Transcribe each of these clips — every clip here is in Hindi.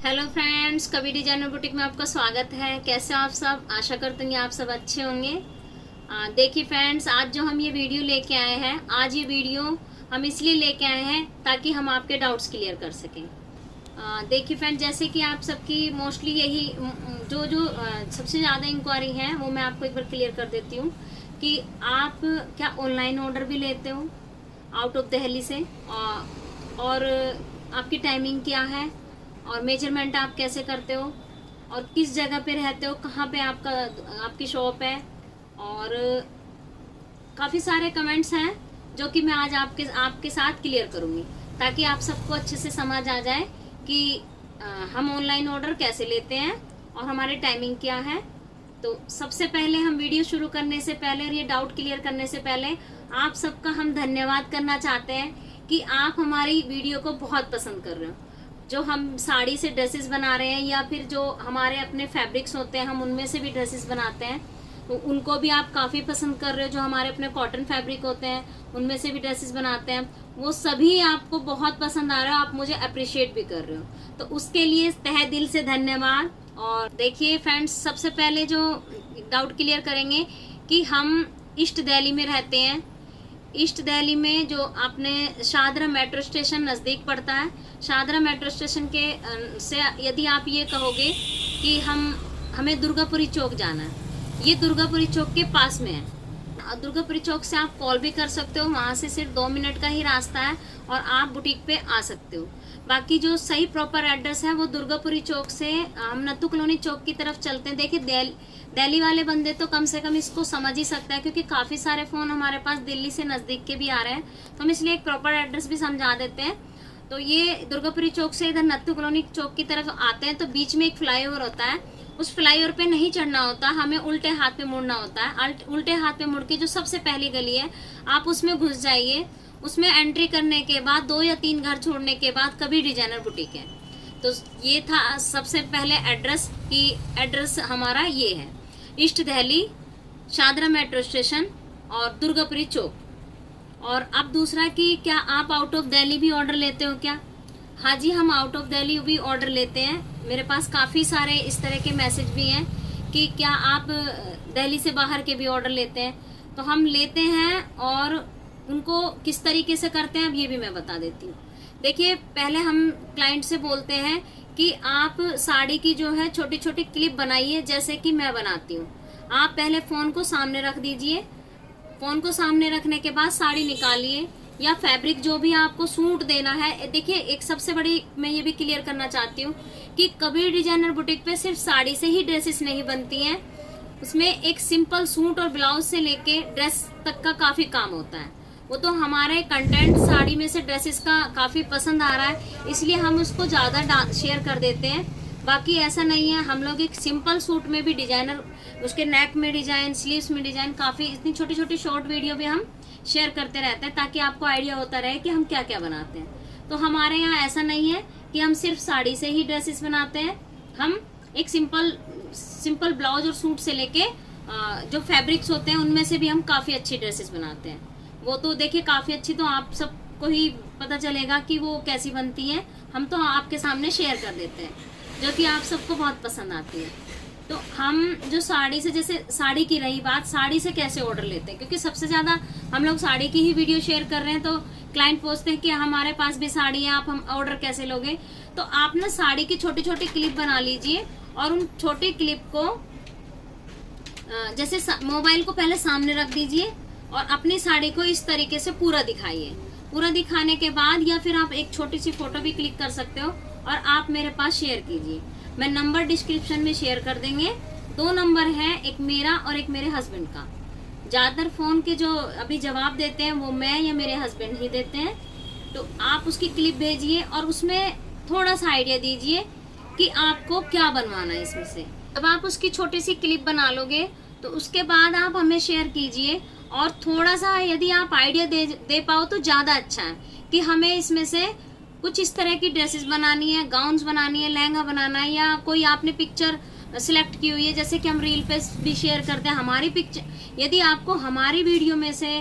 हेलो फ्रेंड्स, कवि डिजाइनर बुटीक में आपका स्वागत है। कैसे हो आप सब? आशा करते हैं आप सब अच्छे होंगे। देखिए फ्रेंड्स, आज जो हम ये वीडियो लेके आए हैं, आज ये वीडियो हम इसलिए लेके आए हैं ताकि हम आपके डाउट्स क्लियर कर सकें। देखिए फ्रेंड्स, जैसे कि आप सबकी मोस्टली यही जो जो सबसे ज़्यादा इंक्वायरी है वो मैं आपको एक बार क्लियर कर देती हूँ कि आप क्या ऑनलाइन ऑर्डर भी लेते हो आउट ऑफ दिल्ली से, और आपकी टाइमिंग क्या है और मेजरमेंट आप कैसे करते हो और किस जगह पे रहते हो, कहाँ पे आपकी शॉप है। और काफ़ी सारे कमेंट्स हैं जो कि मैं आज आपके साथ क्लियर करूँगी ताकि आप सबको अच्छे से समझ आ जाए कि हम ऑनलाइन ऑर्डर कैसे लेते हैं और हमारी टाइमिंग क्या है। तो सबसे पहले हम वीडियो शुरू करने से पहले और ये डाउट क्लियर करने से पहले आप सबका हम धन्यवाद करना चाहते हैं कि आप हमारी वीडियो को बहुत पसंद कर रहे हो। जो हम साड़ी से ड्रेसेस बना रहे हैं या फिर जो हमारे अपने फैब्रिक्स होते हैं हम उनमें से भी ड्रेसेस बनाते हैं, तो उनको भी आप काफ़ी पसंद कर रहे हो। जो हमारे अपने कॉटन फैब्रिक होते हैं उनमें से भी ड्रेसेस बनाते हैं, वो सभी आपको बहुत पसंद आ रहा है, आप मुझे अप्रिशिएट भी कर रहे हो, तो उसके लिए तहे दिल से धन्यवाद। और देखिए फ्रेंड्स, सबसे पहले जो डाउट क्लियर करेंगे कि हम ईस्ट दिल्ली में रहते हैं। ईस्ट दिल्ली में जो आपने शाहदरा मेट्रो स्टेशन नज़दीक पड़ता है, शाहदरा मेट्रो स्टेशन के से यदि आप ये कहोगे कि हमें दुर्गापुरी चौक जाना है, ये दुर्गापुरी चौक के पास में है। दुर्गापुरी चौक से आप कॉल भी कर सकते हो, वहाँ से सिर्फ 2 मिनट का ही रास्ता है और आप बुटीक पे आ सकते हो। बाकी जो सही प्रॉपर एड्रेस है वो दुर्गापुरी चौक से हम नत्थू कॉलोनी चौक की तरफ चलते हैं। देखिए दिल्ली वाले बंदे तो कम से कम इसको समझ ही सकता है, क्योंकि काफ़ी सारे फ़ोन हमारे पास दिल्ली से नज़दीक के भी आ रहे हैं, तो हम इसलिए एक प्रॉपर एड्रेस भी समझा देते हैं। तो ये दुर्गापुरी चौक से इधर नत्थू कॉलोनी चौक की तरफ आते हैं तो बीच में एक फ्लाईओवर होता है, उस फ्लाईओवर पे नहीं चढ़ना होता, हमें उल्टे हाथ पे मुड़ना होता है। उल्टे हाथ पे मुड़ के जो सबसे पहली गली है आप उसमें घुस जाइए। उसमें एंट्री करने के बाद 2 या 3 घर छोड़ने के बाद कभी डिजाइनर बुटीक है। तो ये था सबसे पहले एड्रेस कि एड्रेस हमारा ये है, east Delhi, Shahdara metro station और दुर्गापुरी चौक। और अब दूसरा कि क्या आप आउट ऑफ दिल्ली भी ऑर्डर लेते हो क्या? हाँ जी, हम आउट ऑफ दिल्ली भी ऑर्डर लेते हैं। मेरे पास काफ़ी सारे इस तरह के मैसेज भी हैं कि क्या आप दिल्ली से बाहर के भी ऑर्डर लेते हैं, तो हम लेते हैं। और उनको किस तरीके से करते हैं अब ये भी मैं बता देती हूँ। देखिए, पहले हम क्लाइंट से बोलते हैं कि आप साड़ी की जो है छोटी छोटी क्लिप बनाइए, जैसे कि मैं बनाती हूँ। आप पहले फ़ोन को सामने रख दीजिए, फ़ोन को सामने रखने के बाद साड़ी निकालिए या फैब्रिक जो भी आपको सूट देना है। देखिए, एक सबसे बड़ी मैं ये भी क्लियर करना चाहती हूँ कि कभी डिजाइनर बुटीक पे सिर्फ साड़ी से ही ड्रेसेस नहीं बनती हैं, उसमें एक सिंपल सूट और ब्लाउज से लेके ड्रेस तक का काफ़ी काम होता है। वो तो हमारे कंटेंट साड़ी में से ड्रेसेस का काफ़ी पसंद आ रहा है, इसलिए हम उसको ज़्यादा शेयर कर देते हैं। बाकी ऐसा नहीं है, हम लोग एक सिंपल सूट में भी डिजाइनर, उसके नेक में डिजाइन, स्लीव्स में डिजाइन, काफ़ी इतनी छोटी छोटी शॉर्ट वीडियो भी हम शेयर करते रहते हैं ताकि आपको आइडिया होता रहे कि हम क्या क्या बनाते हैं। तो हमारे यहाँ ऐसा नहीं है कि हम सिर्फ साड़ी से ही ड्रेसेस बनाते हैं, हम एक सिंपल ब्लाउज और सूट से लेके जो फैब्रिक्स होते हैं उनमें से भी हम काफ़ी अच्छी ड्रेसेस बनाते हैं। वो तो देखिए काफ़ी अच्छी, तो आप सबको ही पता चलेगा कि वो कैसी बनती है, हम तो आपके सामने शेयर कर देते हैं जो कि आप सबको बहुत पसंद आती है। तो हम जो साड़ी से, जैसे साड़ी की रही बात, साड़ी से कैसे ऑर्डर लेते हैं, क्योंकि सबसे ज़्यादा हम लोग साड़ी की ही वीडियो शेयर कर रहे हैं, तो क्लाइंट पूछते हैं कि हमारे पास भी साड़ी है, आप हम ऑर्डर कैसे लोगे। तो आप ना साड़ी की छोटी छोटी क्लिप बना लीजिए और उन छोटी क्लिप को जैसे मोबाइल को पहले सामने रख दीजिए और अपनी साड़ी को इस तरीके से पूरा दिखाइए। पूरा दिखाने के बाद या फिर आप एक छोटी सी फोटो भी क्लिक कर सकते हो और आप मेरे पास शेयर कीजिए। मैं नंबर डिस्क्रिप्शन में शेयर कर देंगे, 2 नंबर हैं, एक मेरा और एक मेरे हस्बैंड का। ज़्यादातर फ़ोन के जो अभी जवाब देते हैं वो मैं या मेरे हस्बैंड ही देते हैं। तो आप उसकी क्लिप भेजिए और उसमें थोड़ा सा आइडिया दीजिए कि आपको क्या बनवाना है इसमें से। जब आप उसकी छोटी सी क्लिप बना लोगे तो उसके बाद आप हमें शेयर कीजिए, और थोड़ा सा यदि आप आइडिया दे पाओ तो ज़्यादा अच्छा है कि हमें इसमें से कुछ इस तरह की ड्रेसेस बनानी है, गाउन्स बनानी है, लहंगा बनाना है, या कोई आपने पिक्चर सिलेक्ट की हुई है, जैसे कि हम रील पे भी शेयर करते हैं हमारी पिक्चर। यदि आपको हमारी वीडियो में से,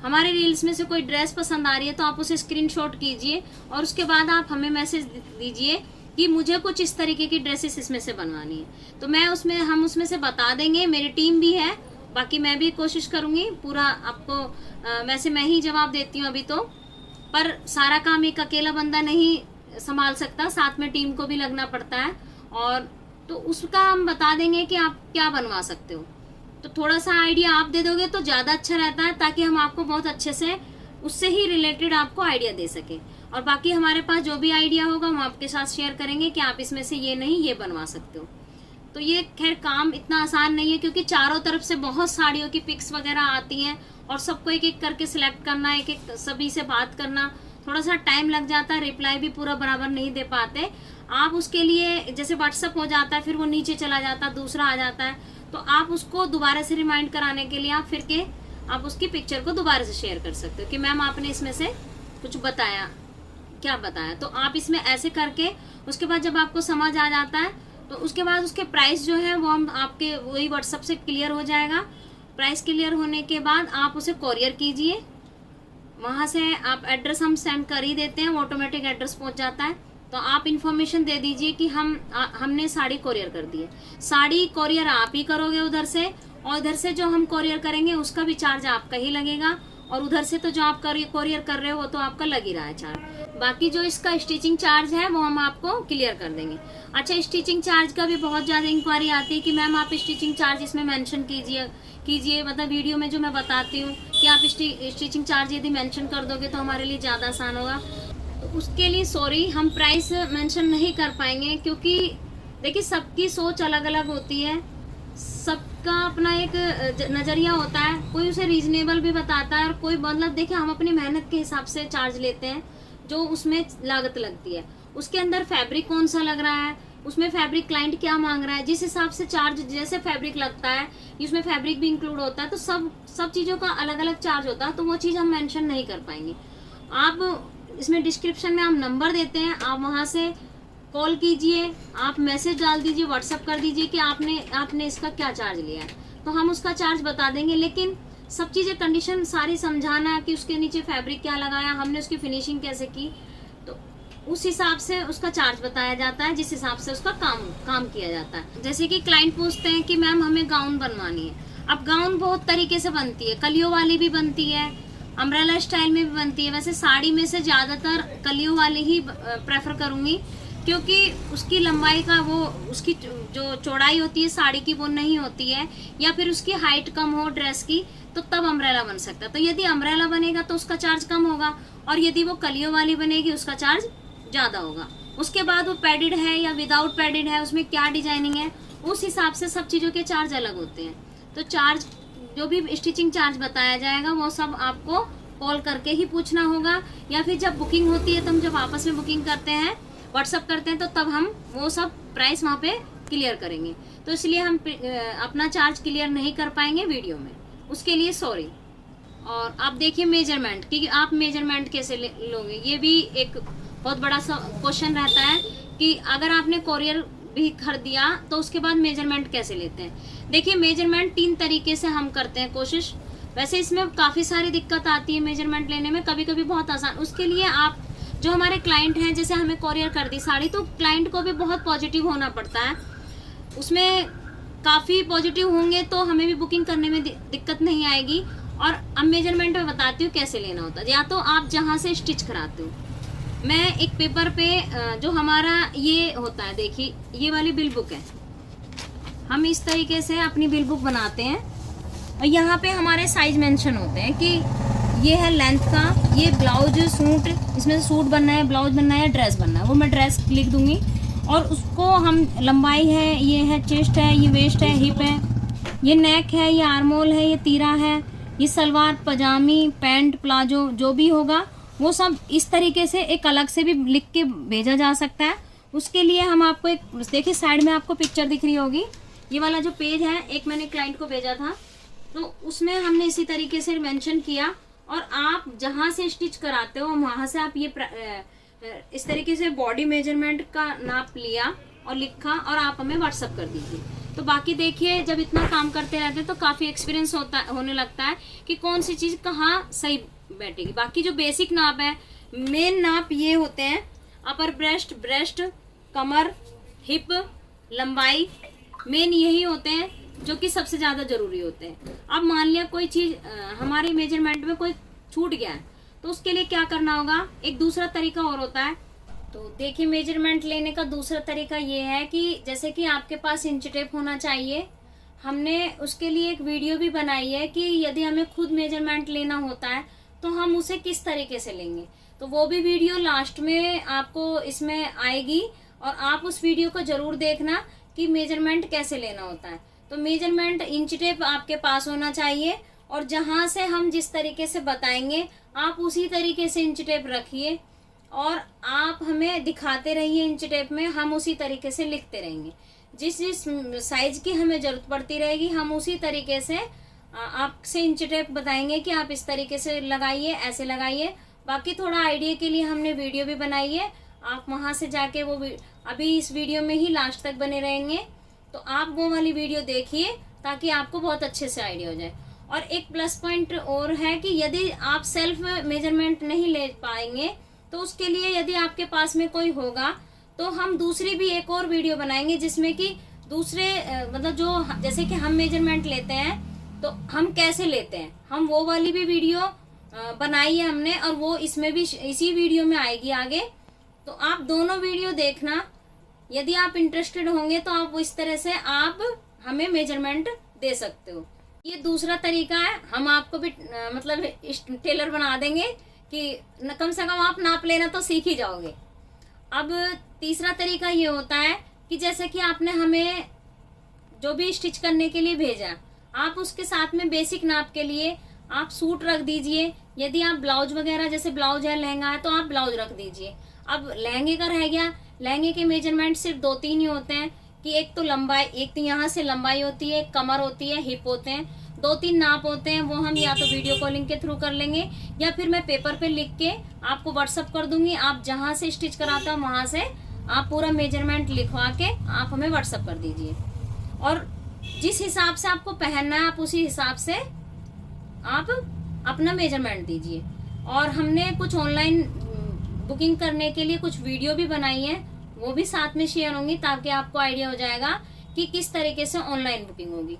हमारे रील्स में से कोई ड्रेस पसंद आ रही है तो आप उसे स्क्रीनशॉट कीजिए और उसके बाद आप हमें मैसेज दीजिए कि मुझे कुछ इस तरीके की ड्रेसेस इसमें से बनवानी है, तो हम उसमें से बता देंगे। मेरी टीम भी है, बाकी मैं भी कोशिश करूँगी पूरा आपको वैसे मैं ही जवाब देती हूँ अभी तो, पर सारा काम एक अकेला बंदा नहीं संभाल सकता, साथ में टीम को भी लगना पड़ता है। और तो उसका हम बता देंगे कि आप क्या बनवा सकते हो। तो थोड़ा सा आइडिया आप दे दोगे तो ज़्यादा अच्छा रहता है, ताकि हम आपको बहुत अच्छे से उससे ही रिलेटेड आपको आइडिया दे सके। और बाकी हमारे पास जो भी आइडिया होगा हम आपके साथ शेयर करेंगे कि आप इसमें से ये नहीं ये बनवा सकते हो। तो ये खैर काम इतना आसान नहीं है, क्योंकि चारों तरफ से बहुत साड़ियों की पिक्स वगैरह आती हैं और सबको एक एक करके सिलेक्ट करना, एक एक सभी से बात करना, थोड़ा सा टाइम लग जाता है, रिप्लाई भी पूरा बराबर नहीं दे पाते आप। उसके लिए जैसे व्हाट्सअप हो जाता है, फिर वो नीचे चला जाता है, दूसरा आ जाता है, तो आप उसको दोबारा से रिमाइंड कराने के लिए आप उसकी पिक्चर को दोबारा से शेयर कर सकते हो कि मैम आपने इसमें से कुछ बताया, क्या बताया। तो आप इसमें ऐसे करके उसके बाद जब आपको समझ आ जाता है तो उसके बाद उसके प्राइस जो है वो हम आपके वही व्हाट्सअप से क्लियर हो जाएगा। प्राइस क्लियर होने के बाद आप उसे कोरियर कीजिए, वहाँ से आप एड्रेस हम सेंड कर ही देते हैं, वो ऑटोमेटिक एड्रेस पहुँच जाता है। तो आप इन्फॉर्मेशन दे दीजिए कि हमने साड़ी कोरियर कर दी है। साड़ी कोरियर आप ही करोगे उधर से, और इधर से जो हम कोरियर करेंगे उसका भी चार्ज आपका ही लगेगा, और उधर से तो जो आप कोरियर कर रहे हो वो तो आपका लग ही रहा है चार्ज। बाकी जो इसका स्टिचिंग चार्ज है वो हम आपको क्लियर कर देंगे। अच्छा, स्टिचिंग चार्ज का भी बहुत ज़्यादा इंक्वायरी आती है कि मैम आप स्टिचिंग चार्ज इसमें मेंशन कीजिए, मतलब वीडियो में जो मैं बताती हूँ कि आप स्टिचिंग चार्ज यदि मेंशन कर दोगे तो हमारे लिए ज़्यादा आसान होगा। तो उसके लिए सॉरी, हम प्राइस मेंशन नहीं कर पाएंगे, क्योंकि देखिए सबकी सोच अलग अलग होती है, सबका अपना एक नज़रिया होता है। कोई उसे रीजनेबल भी बताता है और कोई, मतलब देखिए हम अपनी मेहनत के हिसाब से चार्ज लेते हैं, जो उसमें लागत लगती है उसके अंदर फैब्रिक कौन सा लग रहा है, उसमें फैब्रिक क्लाइंट क्या मांग रहा है, जिस हिसाब से चार्ज, जैसे फैब्रिक लगता है इसमें फैब्रिक भी इंक्लूड होता है, तो सब चीज़ों का अलग अलग चार्ज होता है, तो वो चीज़ हम मेंशन नहीं कर पाएंगे। आप इसमें डिस्क्रिप्शन में हम नंबर देते हैं, आप वहाँ से कॉल कीजिए, आप मैसेज डाल दीजिए, व्हाट्सअप कर दीजिए कि आपने इसका क्या चार्ज लिया है, तो हम उसका चार्ज बता देंगे। लेकिन सब चीज़ें कंडीशन सारी समझाना कि उसके नीचे फैब्रिक क्या लगाया, हमने उसकी फिनिशिंग कैसे की, तो उस हिसाब से उसका चार्ज बताया जाता है, जिस हिसाब से उसका काम किया जाता है। जैसे कि क्लाइंट पूछते हैं कि मैम हमें गाउन बनवानी है। अब गाउन बहुत तरीके से बनती है, कलियों वाली भी बनती है, अम्ब्रेला स्टाइल में भी बनती है। वैसे साड़ी में से ज़्यादातर कलियों वाली ही प्रेफर करूँगी, क्योंकि उसकी लंबाई का उसकी जो चौड़ाई होती है साड़ी की वो नहीं होती है, या फिर उसकी हाइट कम हो ड्रेस की, तो तब अम्ब्रेला बन सकता है। तो यदि अम्ब्रेला बनेगा तो उसका चार्ज कम होगा, और यदि वो कलियों वाली बनेगी उसका चार्ज ज़्यादा होगा। उसके बाद वो पैडेड है या विदाउट पैडेड है, उसमें क्या डिजाइनिंग है, उस हिसाब से सब चीज़ों के चार्ज अलग होते हैं। तो चार्ज जो भी स्टिचिंग चार्ज बताया जाएगा वो सब आपको कॉल करके ही पूछना होगा, या फिर जब बुकिंग होती है तो हम जब आपस में बुकिंग करते हैं, व्हाट्सअप करते हैं, तो तब हम वो सब प्राइस वहाँ पे क्लियर करेंगे। तो इसलिए हम अपना चार्ज क्लियर नहीं कर पाएंगे वीडियो में, उसके लिए सॉरी। और आप देखिए मेजरमेंट, कि आप मेजरमेंट कैसे लोगे, ये भी एक बहुत बड़ा सा क्वेश्चन रहता है कि अगर आपने कोरियर भी कर दिया तो उसके बाद मेजरमेंट कैसे लेते हैं। देखिए मेजरमेंट 3 तरीके से हम करते हैं कोशिश। वैसे इसमें काफ़ी सारी दिक्कत आती है मेजरमेंट लेने में, कभी कभी बहुत आसान। उसके लिए आप जो हमारे क्लाइंट हैं, जैसे हमें कोरियर कर दी साड़ी, तो क्लाइंट को भी बहुत पॉजिटिव होना पड़ता है, उसमें काफ़ी पॉजिटिव होंगे तो हमें भी बुकिंग करने में दिक्कत नहीं आएगी। और अब मेजरमेंट में बताती हूँ कैसे लेना होता है। या तो आप जहाँ से स्टिच कराते हो, मैं एक पेपर पे जो हमारा ये होता है, देखिए ये वाली बिल बुक है, हम इस तरीके से अपनी बिल बुक बनाते हैं, और यहाँ पे हमारे साइज मेंशन होते हैं कि ये है लेंथ का, ये ब्लाउज सूट, इसमें से सूट बनना है, ब्लाउज बनना है, ड्रेस बनना है, वो मैं ड्रेस लिख दूंगी। और उसको हम लंबाई है, ये है चेस्ट है, ये वेस्ट है, हिप है, ये नेक है, ये आर्मोल है, ये तीरा है, ये सलवार, पजामी, पैंट, प्लाजो जो भी होगा वो सब इस तरीके से एक अलग से भी लिख के भेजा जा सकता है। उसके लिए हम आपको एक, देखिए साइड में आपको पिक्चर दिख रही होगी, ये वाला जो पेज है एक मैंने क्लाइंट को भेजा था, तो उसमें हमने इसी तरीके से मेंशन किया। और आप जहाँ से स्टिच कराते हो वहाँ से आप ये इस तरीके से बॉडी मेजरमेंट का नाप लिया और लिखा, और आप हमें व्हाट्सअप कर दीजिए। तो बाकी देखिए जब इतना काम करते रहते हैं तो काफ़ी एक्सपीरियंस होने लगता है कि कौन सी चीज़ कहाँ सही बैठेगी। बाकी जो बेसिक नाप है, मेन नाप ये होते हैं, अपर ब्रेस्ट, कमर, हिप, लंबाई, मेन यही होते हैं जो कि सबसे ज़्यादा ज़रूरी होते हैं। अब मान लिया कोई चीज़ हमारे मेजरमेंट में कोई छूट गया है, तो उसके लिए क्या करना होगा, एक दूसरा तरीका और होता है। तो देखिए, मेजरमेंट लेने का दूसरा तरीका ये है कि जैसे कि आपके पास इंच टेप होना चाहिए। हमने उसके लिए एक वीडियो भी बनाई है कि यदि हमें खुद मेजरमेंट लेना होता है तो हम उसे किस तरीके से लेंगे, तो वो भी वीडियो लास्ट में आपको इसमें आएगी और आप उस वीडियो को ज़रूर देखना कि मेजरमेंट कैसे लेना होता है। तो मेजरमेंट इंच टेप आपके पास होना चाहिए और जहाँ से हम जिस तरीके से बताएंगे आप उसी तरीके से इंच टेप रखिए और आप हमें दिखाते रहिए इंच टेप में, हम उसी तरीके से लिखते रहेंगे। जिस जिस साइज की हमें ज़रूरत पड़ती रहेगी हम उसी तरीके से आपसे इंच टेप बताएंगे कि आप इस तरीके से लगाइए, ऐसे लगाइए। बाकी थोड़ा आइडिया के लिए हमने वीडियो भी बनाई है, आप वहाँ से जाके वो अभी इस वीडियो में ही लास्ट तक बने रहेंगे, तो आप वो वाली वीडियो देखिए ताकि आपको बहुत अच्छे से आइडिया हो जाए। और एक प्लस पॉइंट और है कि यदि आप सेल्फ मेजरमेंट नहीं ले पाएंगे तो उसके लिए यदि आपके पास में कोई होगा तो हम दूसरी भी एक और वीडियो बनाएंगे जिसमें कि दूसरे मतलब जो जैसे कि हम मेजरमेंट लेते हैं तो हम कैसे लेते हैं, हम वो वाली भी वीडियो बनाई है हमने और वो इसमें भी इसी वीडियो में आएगी आगे। तो आप दोनों वीडियो देखना, यदि आप इंटरेस्टेड होंगे तो आप इस तरह से आप हमें मेजरमेंट दे सकते हो। ये दूसरा तरीका है, हम आपको भी मतलब टेलर बना देंगे कि कम से कम आप नाप लेना तो सीख ही जाओगे। अब तीसरा तरीका ये होता है कि जैसे कि आपने हमें जो भी स्टिच करने के लिए भेजा, आप उसके साथ में बेसिक नाप के लिए आप सूट रख दीजिए। यदि आप ब्लाउज वगैरह, जैसे ब्लाउज है, लहंगा है, तो आप ब्लाउज रख दीजिए। अब लहंगे का रह गया, लहंगे के मेजरमेंट सिर्फ 2-3 ही होते हैं कि एक तो लंबाई, एक तो यहाँ से लंबाई होती है, कमर होती है, हिप होते हैं, 2-3 नाप होते हैं। वो हम या तो वीडियो कॉलिंग के थ्रू कर लेंगे या फिर मैं पेपर पे लिख के आपको व्हाट्सअप कर दूंगी। आप जहाँ से स्टिच कराता हो वहाँ से आप पूरा मेजरमेंट लिखवा के आप हमें व्हाट्सअप कर दीजिए और जिस हिसाब से आपको पहनना है आप उसी हिसाब से आप अपना मेजरमेंट दीजिए। और हमने कुछ ऑनलाइन बुकिंग करने के लिए कुछ वीडियो भी बनाई है, वो भी साथ में शेयर होंगी ताकि आपको आइडिया हो जाएगा कि किस तरीके से ऑनलाइन बुकिंग होगी।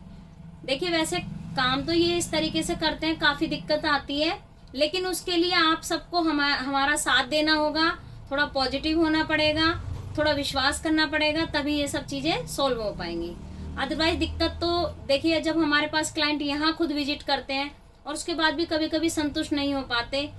देखिए, वैसे काम तो ये इस तरीके से करते हैं, काफ़ी दिक्कत आती है, लेकिन उसके लिए आप सबको हमारा साथ देना होगा, थोड़ा पॉजिटिव होना पड़ेगा, थोड़ा विश्वास करना पड़ेगा, तभी ये सब चीज़ें सोल्व हो पाएंगी। अदरवाइज दिक्कत तो देखिए, जब हमारे पास क्लाइंट यहाँ खुद विजिट करते हैं और उसके बाद भी कभी कभी संतुष्ट नहीं हो पाते,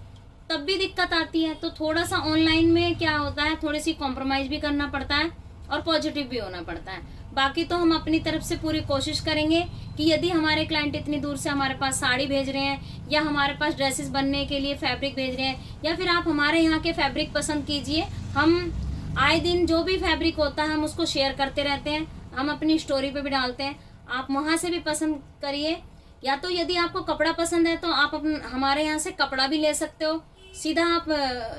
तब भी दिक्कत आती है। तो थोड़ा सा ऑनलाइन में क्या होता है, थोड़ी सी कॉम्प्रोमाइज़ भी करना पड़ता है और पॉजिटिव भी होना पड़ता है। बाकी तो हम अपनी तरफ से पूरी कोशिश करेंगे कि यदि हमारे क्लाइंट इतनी दूर से हमारे पास साड़ी भेज रहे हैं या हमारे पास ड्रेसेस बनने के लिए फैब्रिक भेज रहे हैं या फिर आप हमारे यहाँ के फैब्रिक पसंद कीजिए, हम आए दिन जो भी फैब्रिक होता है हम उसको शेयर करते रहते हैं, हम अपनी स्टोरी पे भी डालते हैं, आप वहाँ से भी पसंद करिए। या तो यदि आपको कपड़ा पसंद है तो आप हमारे यहाँ से कपड़ा भी ले सकते हो, सीधा आप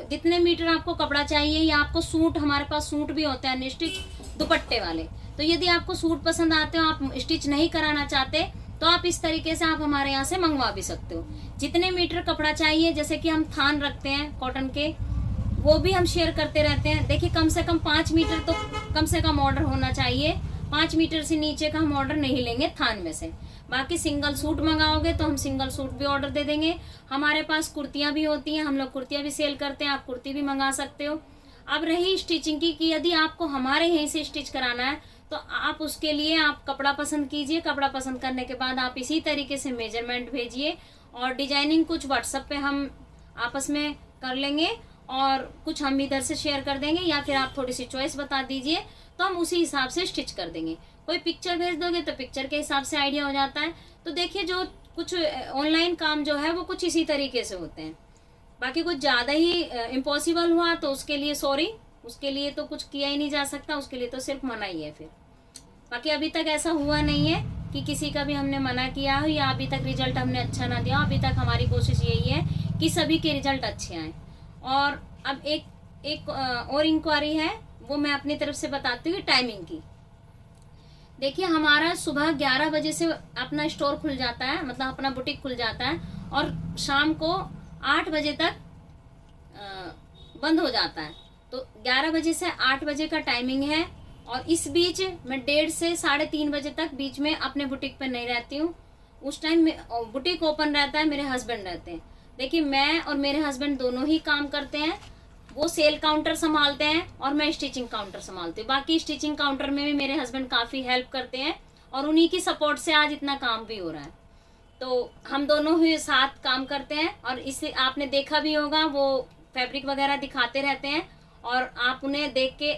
जितने मीटर आपको कपड़ा चाहिए, या आपको सूट, हमारे पास सूट भी होते हैं अनस्टिच दुपट्टे वाले, तो यदि आपको सूट पसंद आते हो, आप स्टिच नहीं कराना चाहते, तो आप इस तरीके से आप हमारे यहाँ से मंगवा भी सकते हो। जितने मीटर कपड़ा चाहिए, जैसे कि हम थान रखते हैं कॉटन के, वो भी हम शेयर करते रहते हैं। देखिए, कम से कम 5 मीटर तो कम से कम ऑर्डर होना चाहिए, 5 मीटर से नीचे का हम ऑर्डर नहीं लेंगे थान में से। बाकी सिंगल सूट मंगाओगे तो हम सिंगल सूट भी ऑर्डर दे देंगे। हमारे पास कुर्तियाँ भी होती हैं, हम लोग कुर्तियाँ भी सेल करते हैं, आप कुर्ती भी मंगा सकते हो। अब रही स्टिचिंग की कि यदि आपको हमारे यहीं से स्टिच कराना है तो आप उसके लिए आप कपड़ा पसंद कीजिए, कपड़ा पसंद करने के बाद आप इसी तरीके से मेजरमेंट भेजिए और डिजाइनिंग कुछ व्हाट्सएप पे हम आपस में कर लेंगे और कुछ हम इधर से शेयर कर देंगे, या फिर आप थोड़ी सी चॉइस बता दीजिए तो हम उसी हिसाब से स्टिच कर देंगे। कोई पिक्चर भेज दोगे तो पिक्चर के हिसाब से आइडिया हो जाता है। तो देखिए, जो कुछ ऑनलाइन काम जो है वो कुछ इसी तरीके से होते हैं। बाकी कुछ ज़्यादा ही इम्पॉसिबल हुआ तो उसके लिए सॉरी, उसके लिए तो कुछ किया ही नहीं जा सकता, उसके लिए तो सिर्फ मना ही है फिर। बाकी अभी तक ऐसा हुआ नहीं है कि किसी का भी हमने मना किया हो या अभी तक रिजल्ट हमने अच्छा ना दिया। अभी तक हमारी कोशिश यही है कि सभी के रिजल्ट अच्छे आएँ। और अब एक और इंक्वायरी है, वो मैं अपनी तरफ से बताती हूँ टाइमिंग की। देखिए, हमारा सुबह 11 बजे से अपना स्टोर खुल जाता है, मतलब अपना बुटीक खुल जाता है, और शाम को 8 बजे तक बंद हो जाता है। तो 11 बजे से 8 बजे का टाइमिंग है, और इस बीच मैं 1:30 से 3:30 बजे तक बीच में अपने बुटीक पर नहीं रहती हूँ। उस टाइम बुटीक ओपन रहता है, मेरे हस्बैंड रहते हैं। देखिए, मैं और मेरे हस्बैंड दोनों ही काम करते हैं। वो सेल काउंटर संभालते हैं और मैं स्टिचिंग काउंटर संभालती हूँ। बाकी स्टिचिंग काउंटर में भी मेरे हस्बैंड काफ़ी हेल्प करते हैं, और उन्हीं की सपोर्ट से आज इतना काम भी हो रहा है। तो हम दोनों ही साथ काम करते हैं, और इसे आपने देखा भी होगा, वो फैब्रिक वगैरह दिखाते रहते हैं, और आप उन्हें देख के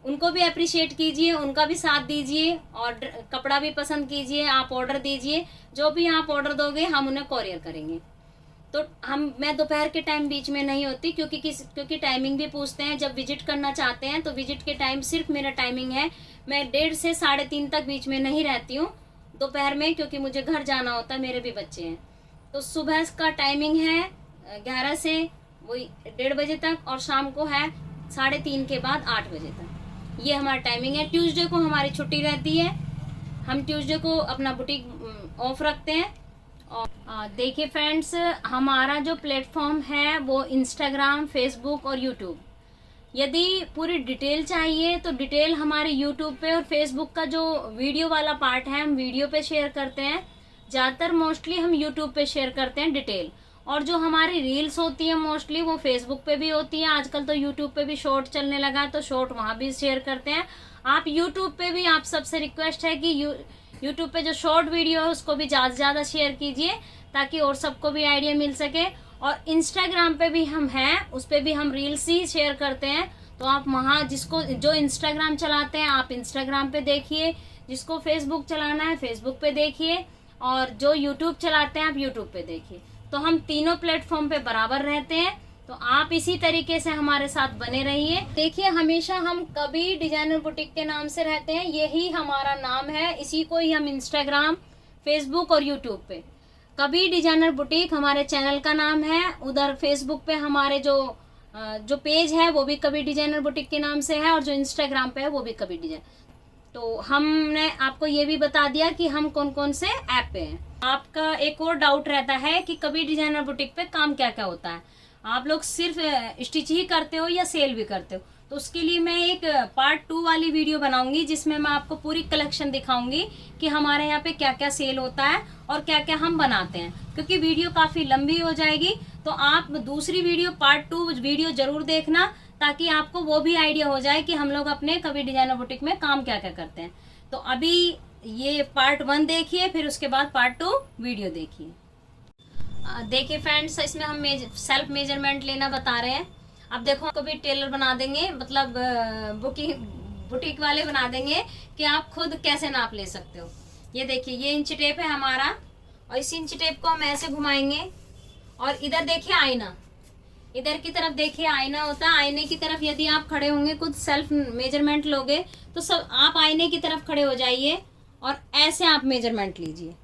उनको भी अप्रिशिएट कीजिए, उनका भी साथ दीजिए, और कपड़ा भी पसंद कीजिए। आप ऑर्डर दीजिए, जो भी आप ऑर्डर दोगे हम उन्हें कोरियर करेंगे। तो मैं दोपहर के टाइम बीच में नहीं होती, क्योंकि टाइमिंग भी पूछते हैं। जब विजिट करना चाहते हैं तो विजिट के टाइम सिर्फ मेरा टाइमिंग है, मैं 1:30 से 3:30 तक बीच में नहीं रहती हूँ दोपहर में, क्योंकि मुझे घर जाना होता है, मेरे भी बच्चे हैं। तो सुबह का टाइमिंग है 11 से वही 1:30 बजे तक, और शाम को है 3:30 के बाद 8 बजे तक। ये हमारा टाइमिंग है। ट्यूसडे को हमारी छुट्टी रहती है, हम ट्यूसडे को अपना बुटीक ऑफ रखते हैं। और देखिए फ्रेंड्स, हमारा जो प्लेटफॉर्म है वो इंस्टाग्राम, फेसबुक और यूट्यूब। यदि पूरी डिटेल चाहिए तो डिटेल हमारे यूट्यूब पे और फेसबुक का जो वीडियो वाला पार्ट है हम वीडियो पे शेयर करते हैं। ज़्यादातर मोस्टली हम यूट्यूब पे शेयर करते हैं डिटेल, और जो हमारी रील्स होती है मोस्टली वो फेसबुक पे भी होती है। आजकल तो यूट्यूब पे भी शॉर्ट चलने लगा है, तो शॉर्ट वहाँ भी शेयर करते हैं। आप यूट्यूब पे भी, आप सबसे रिक्वेस्ट है कि यूट्यूब पे जो शॉर्ट वीडियो है उसको भी ज़्यादा से ज़्यादा शेयर कीजिए, ताकि और सबको भी आइडिया मिल सके। और इंस्टाग्राम पे भी हम हैं, उस पर भी हम रील्स ही शेयर करते हैं। तो आप वहाँ जो इंस्टाग्राम चलाते हैं आप इंस्टाग्राम पे देखिए, जिसको फेसबुक चलाना है फेसबुक पे देखिए, और जो यूट्यूब चलाते हैं आप यूट्यूब पे देखिए। तो हम तीनों प्लेटफॉर्म पे बराबर रहते हैं। तो आप इसी तरीके से हमारे साथ बने रहिए। देखिए, हमेशा हम कभी डिजाइनर बुटीक के नाम से रहते हैं, यही हमारा नाम है। इसी को ही हम इंस्टाग्राम, फेसबुक और यूट्यूब पे कभी डिजाइनर बुटीक हमारे चैनल का नाम है। उधर फेसबुक पे हमारे जो पेज है वो भी कभी डिजाइनर बुटीक के नाम से है, और जो इंस्टाग्राम पे है वो भी कभी डिजाइन। तो हमने आपको ये भी बता दिया कि हम कौन कौन से ऐप पे हैं। आपका एक और डाउट रहता है कि कभी डिजाइनर बुटीक पे काम क्या क्या होता है। आप लोग सिर्फ स्टिच ही करते हो या सेल भी करते हो? तो उसके लिए मैं एक पार्ट 2 वाली वीडियो बनाऊंगी, जिसमें मैं आपको पूरी कलेक्शन दिखाऊंगी कि हमारे यहाँ पे क्या क्या सेल होता है और क्या क्या हम बनाते हैं। क्योंकि वीडियो काफ़ी लंबी हो जाएगी, तो आप दूसरी वीडियो पार्ट 2 वीडियो जरूर देखना, ताकि आपको वो भी आइडिया हो जाए कि हम लोग अपने कभी डिजाइनर बुटीक में काम क्या क्या करते हैं। तो अभी ये पार्ट 1 देखिए, फिर उसके बाद पार्ट 2 वीडियो देखिए। देखिए फ्रेंड्स, इसमें हम सेल्फ मेजरमेंट लेना बता रहे हैं। अब देखो, आपको भी टेलर बना देंगे, मतलब बुटीक वाले बना देंगे कि आप खुद कैसे नाप ले सकते हो। ये देखिए, ये इंच टेप है हमारा, और इस इंच टेप को हम ऐसे घुमाएंगे, और इधर देखिए आईना, इधर की तरफ देखिए आईना होता है। आईने की तरफ यदि आप खड़े होंगे, खुद सेल्फ मेजरमेंट लोगे, तो सब आप आईने की तरफ खड़े हो जाइए और ऐसे आप मेजरमेंट लीजिए।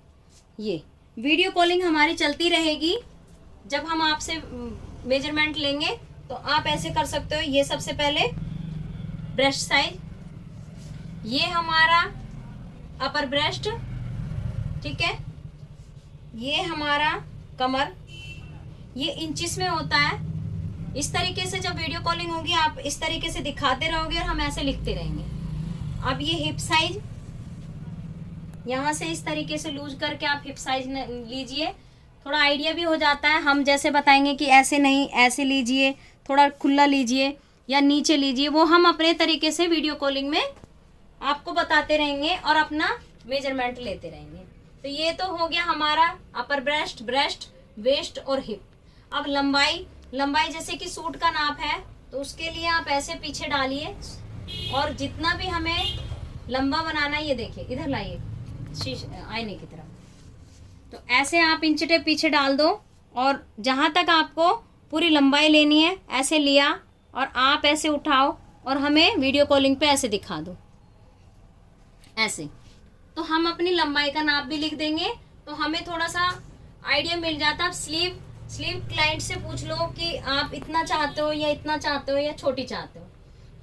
ये वीडियो कॉलिंग हमारी चलती रहेगी। जब हम आपसे मेजरमेंट लेंगे तो आप ऐसे कर सकते हो। ये सबसे पहले ब्रेस्ट साइज, ये हमारा अपर ब्रेस्ट, ठीक है, ये हमारा कमर, ये इंचिस में होता है। इस तरीके से जब वीडियो कॉलिंग होगी आप इस तरीके से दिखाते रहोगे और हम ऐसे लिखते रहेंगे। अब ये हिप साइज, यहाँ से इस तरीके से लूज करके आप हिप साइज लीजिए, थोड़ा आइडिया भी हो जाता है। हम जैसे बताएंगे कि ऐसे नहीं, ऐसे लीजिए, थोड़ा खुला लीजिए या नीचे लीजिए, वो हम अपने तरीके से वीडियो कॉलिंग में आपको बताते रहेंगे और अपना मेजरमेंट लेते रहेंगे। तो ये तो हो गया हमारा अपर ब्रेस्ट, वेस्ट और हिप। अब लंबाई जैसे कि सूट का नाप है, तो उसके लिए आप ऐसे पीछे डालिए, और जितना भी हमें लंबा बनाना है, ये देखिए इधर लाइए आईने की तरफ, तो ऐसे आप इंच टेप पीछे डाल दो, और जहाँ तक आपको पूरी लंबाई लेनी है ऐसे लिया, और आप ऐसे उठाओ और हमें वीडियो कॉलिंग पे ऐसे दिखा दो, ऐसे। तो हम अपनी लंबाई का नाप भी लिख देंगे, तो हमें थोड़ा सा आइडिया मिल जाता है। आप स्लीव क्लाइंट से पूछ लो कि आप इतना चाहते हो या इतना चाहते हो या छोटी चाहते हो,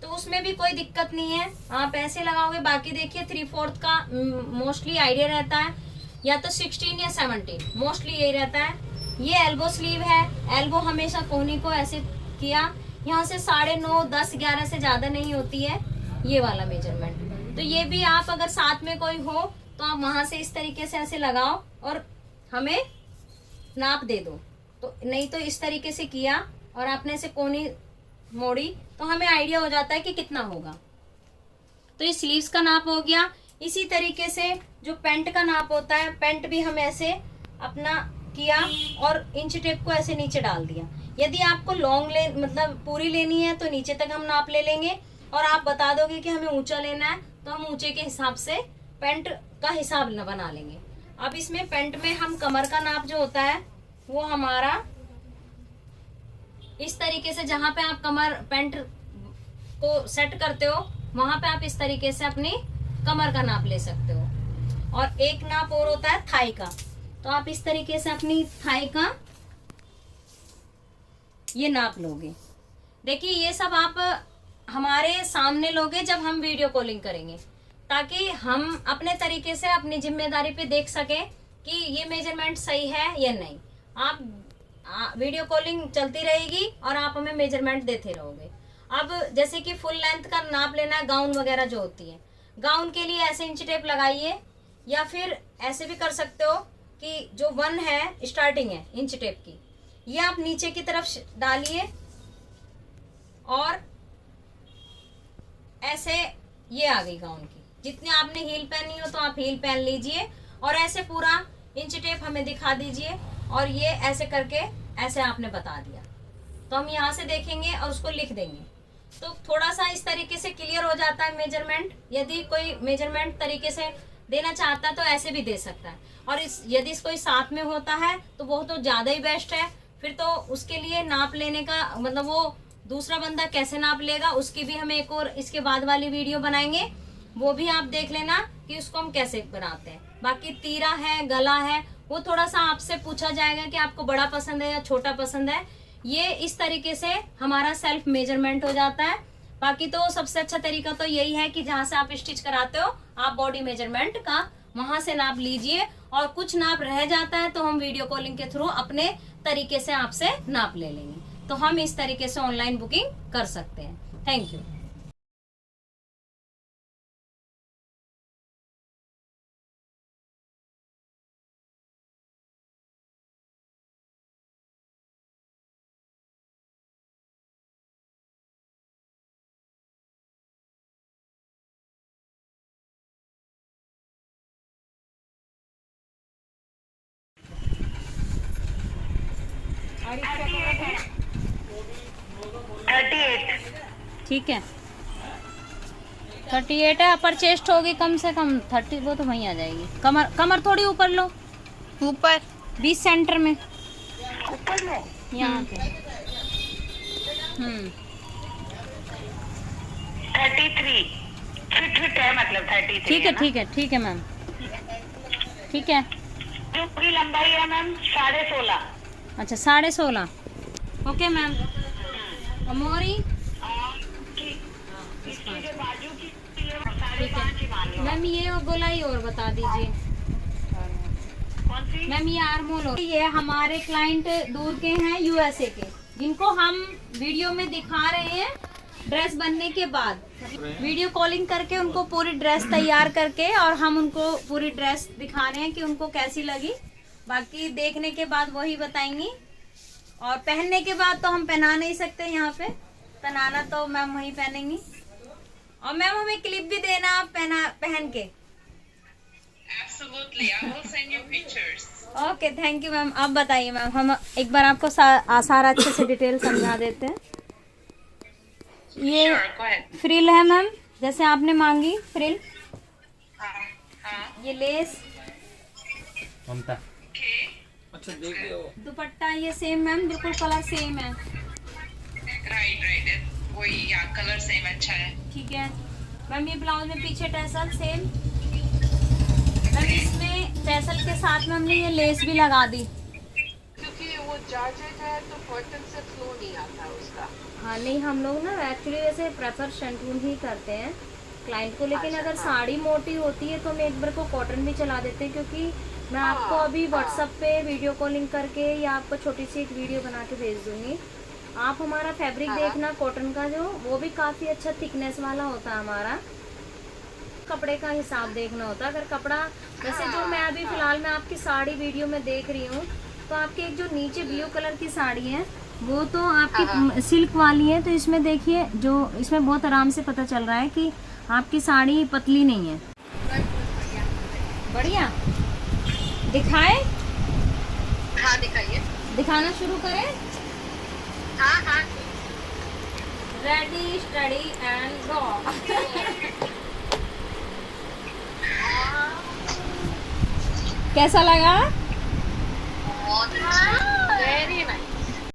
तो उसमें भी कोई दिक्कत नहीं है, आप ऐसे लगाओगे। बाकी देखिए 3/4 का मोस्टली आइडिया रहता है, या तो 16 या 17, मोस्टली यही रहता है। ये एल्बो स्लीव है, एल्बो हमेशा कोहनी को ऐसे किया, यहाँ से 9.5, 10, 11 से ज्यादा नहीं होती है ये वाला मेजरमेंट। तो ये भी आप अगर साथ में कोई हो तो आप वहां से इस तरीके से ऐसे लगाओ और हमें नाप दे दो। तो नहीं तो इस तरीके से किया और आपने ऐसे कोनी मोड़ी तो हमें आइडिया हो जाता है कि कितना होगा। तो ये स्लीव्स का नाप हो गया। इसी तरीके से जो पैंट का नाप होता है, पैंट भी हम ऐसे अपना किया और इंच टेप को ऐसे नीचे डाल दिया। यदि आपको लॉन्ग मतलब पूरी लेनी है तो नीचे तक हम नाप ले लेंगे और आप बता दोगे कि हमें ऊंचा लेना है तो हम ऊंचे के हिसाब से पैंट का हिसाब बना लेंगे। अब इसमें पैंट में हम कमर का नाप जो होता है वो हमारा इस तरीके से, जहां पे आप कमर पैंट को सेट करते हो वहां पे आप इस तरीके से अपनी कमर का नाप ले सकते हो। और एक नाप और होता है थाई का, तो आप इस तरीके से अपनी थाई का ये नाप लोगे। देखिए ये सब आप हमारे सामने लोगे जब हम वीडियो कॉलिंग करेंगे, ताकि हम अपने तरीके से अपनी जिम्मेदारी पे देख सकें कि ये मेजरमेंट सही है या नहीं। आप वीडियो कॉलिंग चलती रहेगी और आप हमें मेजरमेंट देते रहोगे। अब जैसे कि फुल लेंथ का नाप लेना है, गाउन वगैरह जो होती है, गाउन के लिए ऐसे इंच टेप लगाइए या फिर ऐसे भी कर सकते हो कि जो 1 है स्टार्टिंग है इंच टेप की, ये आप नीचे की तरफ डालिए और ऐसे ये आ गई गाउन की। जितनी आपने हील पहनी हो तो आप हील पहन लीजिए और ऐसे पूरा इंच टेप हमें दिखा दीजिए और ये ऐसे करके ऐसे आपने बता दिया तो हम यहाँ से देखेंगे और उसको लिख देंगे। तो थोड़ा सा इस तरीके से क्लियर हो जाता है मेजरमेंट। यदि कोई मेजरमेंट तरीके से देना चाहता है तो ऐसे भी दे सकता है, और यदि कोई साथ में होता है तो वो तो ज्यादा ही बेस्ट है। फिर तो उसके लिए नाप लेने का मतलब वो दूसरा बंदा कैसे नाप लेगा उसकी भी हम एक और इसके बाद वाली वीडियो बनाएंगे, वो भी आप देख लेना कि उसको हम कैसे बनाते हैं। बाकी तीरा है, गला है, वो थोड़ा सा आपसे पूछा जाएगा कि आपको बड़ा पसंद है या छोटा पसंद है। ये इस तरीके से हमारा सेल्फ मेजरमेंट हो जाता है। बाकी तो सबसे अच्छा तरीका तो यही है कि जहां से आप स्टिच कराते हो आप बॉडी मेजरमेंट का वहां से नाप लीजिए, और कुछ नाप रह जाता है तो हम वीडियो कॉलिंग के थ्रू अपने तरीके से आपसे नाप ले लेंगे। तो हम इस तरीके से ऑनलाइन बुकिंग कर सकते हैं। Thank you. ठीक है 38 है। अपर चेस्ट होगी कम से कम 30, वो तो वहीं आ जाएगी। कमर थोड़ी ऊपर लो, ऊपर 20 सेंटर में, ऊपर में यहाँ पे 33 फिट है, मतलब 33। ठीक है ठीक है ठीक है मैम, ठीक है। जो पूरी लंबाई है मैम 16.5। अच्छा 16.5। Okay ma'am. मोरी ठीक है मैम। ये गोलाई और बता दीजिए मैम। ये आर्मोल और ये हमारे क्लाइंट दूर के हैं, यूएसए के, जिनको हम वीडियो में दिखा रहे हैं ड्रेस बनने के बाद। वीडियो कॉलिंग करके उनको पूरी ड्रेस तैयार करके और हम उनको पूरी ड्रेस दिखा रहे हैं कि उनको कैसी लगी। बाकी देखने के बाद वही बताएंगी, और पहनने के बाद तो हम पहना नहीं सकते यहाँ पे, पहनाना तो मैम वही पहनेंगी। और मैम हमें क्लिप भी देना आप पहन के। Absolutely, I will send you pictures. Okay thank you ma'am. आप बताइए मैम, हम एक बार आपको सारा अच्छे से डिटेल समझा देते हैं। ये Sure, go ahead. फ्रिल है मैम, जैसे आपने मांगी फ्रिल। हाँ, ये लेस, okay. अच्छा देख रहे हो। दुपट्टा ये सेम मैम, बिल्कुल कलर सेम है। Right. वही या कलर सेम अच्छा है। ठीक है मैम। ये ब्लाउज में पीछे टैसल सेम मैम। इसमें टैसल के साथ में हमने ये लेस भी लगा दी, क्योंकि वो जॉर्जेट है तो कॉटन से फ्लो नहीं आता उसका। हाँ नहीं, हम लोग ना एक्चुअली वैसे प्रेफर शैंटून ही करते हैं क्लाइंट को, लेकिन अगर साड़ी मोटी होती है तो हम एक बार को कॉटन भी चला देते हैं, क्योंकि मैं आपको अभी व्हाट्सएप पे वीडियो कॉलिंग करके या आपको छोटी सी एक वीडियो बना के भेज दूंगी। आप हमारा फैब्रिक देखना कॉटन का जो, वो भी काफी अच्छा थिकनेस वाला होता है हमारा। कपड़े का हिसाब देखना होता है। अगर कपड़ा वैसे जो मैं अभी फिलहाल मैं आपकी साड़ी वीडियो में देख रही हूँ, तो आपकी एक जो नीचे ब्लू कलर की साड़ी है वो तो आपकी सिल्क वाली है, तो इसमें देखिए जो इसमें बहुत आराम से पता चल रहा है कि आपकी साड़ी पतली नहीं है। बढ़िया दिखाए, हाँ दिखाइए। दिखाना शुरू करें। हाँ हाँ रेडी स्टडी एंड गो। कैसा लगा?